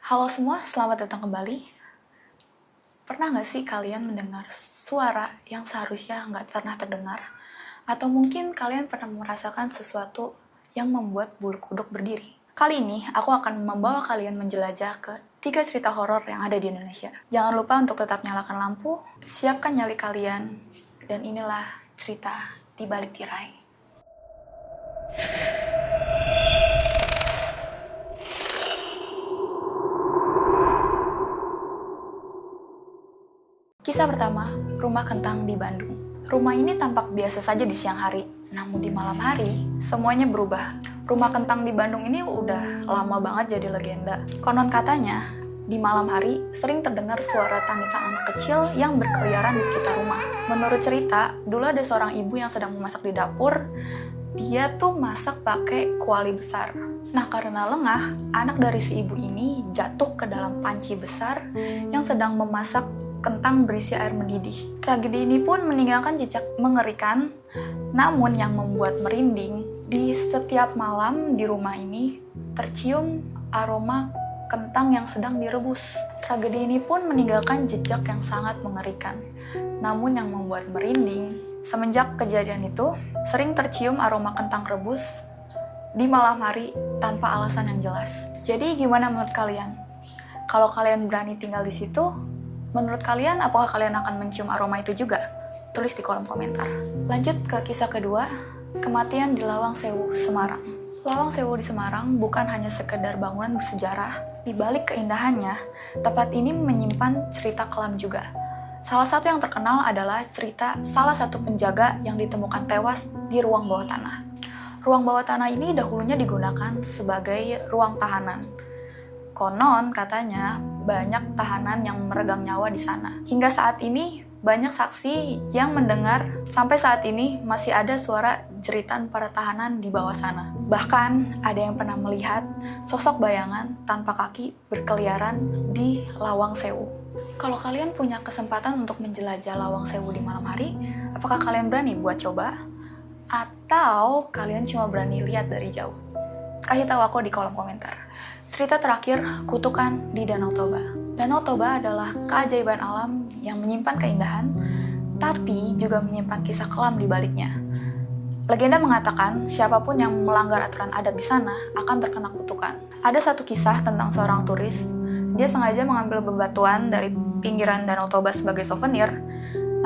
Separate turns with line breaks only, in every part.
Halo semua, selamat datang kembali. Pernah nggak sih kalian mendengar suara yang seharusnya nggak pernah terdengar? Atau mungkin kalian pernah merasakan sesuatu yang membuat bulu kuduk berdiri? Kali ini, aku akan membawa kalian menjelajah ke 3 cerita horor yang ada di Indonesia. Jangan lupa untuk tetap nyalakan lampu, siapkan nyali kalian, dan inilah cerita di balik tirai. Kisah pertama, rumah kentang di Bandung. Rumah ini tampak biasa saja di siang hari, namun di malam hari, semuanya berubah. Rumah kentang di Bandung ini udah lama banget jadi legenda. Konon katanya, di malam hari sering terdengar suara tangisan anak kecil yang berkeliaran di sekitar rumah. Menurut cerita, dulu ada seorang ibu yang sedang memasak di dapur. Dia tuh masak pakai kuali besar. Nah, karena lengah, anak dari si ibu ini jatuh ke dalam panci besar yang sedang memasak kentang berisi air mendidih. Tragedi ini pun meninggalkan jejak mengerikan, namun yang membuat merinding, di setiap malam di rumah ini tercium aroma kentang yang sedang direbus. Tragedi ini pun meninggalkan jejak yang sangat mengerikan, namun yang membuat merinding, semenjak kejadian itu, sering tercium aroma kentang rebus di malam hari tanpa alasan yang jelas. Jadi gimana menurut kalian? Kalau kalian berani tinggal di situ, menurut kalian, apakah kalian akan mencium aroma itu juga? Tulis di kolom komentar. Lanjut ke kisah kedua, kematian di Lawang Sewu, Semarang. Lawang Sewu di Semarang bukan hanya sekedar bangunan bersejarah. Di balik keindahannya, tempat ini menyimpan cerita kelam juga. Salah satu yang terkenal adalah cerita salah satu penjaga yang ditemukan tewas di ruang bawah tanah. Ruang bawah tanah ini dahulunya digunakan sebagai ruang tahanan. Konon katanya banyak tahanan yang meregang nyawa di sana. Hingga saat ini banyak saksi yang mendengar sampai saat ini masih ada suara jeritan para tahanan di bawah sana. Bahkan ada yang pernah melihat sosok bayangan tanpa kaki berkeliaran di Lawang Sewu. Kalau kalian punya kesempatan untuk menjelajah Lawang Sewu di malam hari, apakah kalian berani buat coba? Atau kalian cuma berani lihat dari jauh? Kasih tahu aku di kolom komentar. Cerita terakhir, kutukan di Danau Toba. Danau Toba adalah keajaiban alam yang menyimpan keindahan, tapi juga menyimpan kisah kelam di baliknya. Legenda mengatakan, siapapun yang melanggar aturan adat di sana akan terkena kutukan. Ada satu kisah tentang seorang turis. Dia sengaja mengambil bebatuan dari pinggiran Danau Toba sebagai souvenir,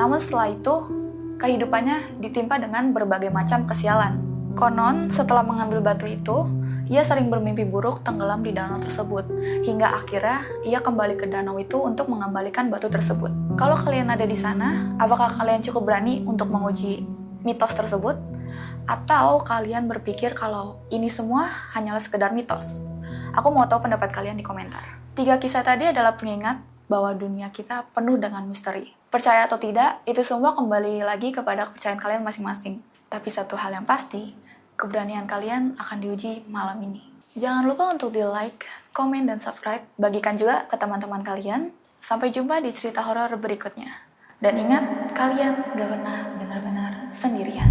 namun setelah itu, kehidupannya ditimpa dengan berbagai macam kesialan. Konon, setelah mengambil batu itu, ia sering bermimpi buruk tenggelam di danau tersebut, hingga akhirnya ia kembali ke danau itu untuk mengembalikan batu tersebut. Kalau kalian ada di sana, apakah kalian cukup berani untuk menguji mitos tersebut? Atau kalian berpikir kalau ini semua hanyalah sekedar mitos? Aku mau tahu pendapat kalian di komentar. 3 kisah tadi adalah pengingat bahwa dunia kita penuh dengan misteri. Percaya atau tidak, itu semua kembali lagi kepada kepercayaan kalian masing-masing. Tapi satu hal yang pasti, keberanian kalian akan diuji malam ini. Jangan lupa untuk di-like, komen, dan subscribe. Bagikan juga ke teman-teman kalian. Sampai jumpa di cerita horor berikutnya. Dan ingat, kalian gak pernah benar-benar sendirian.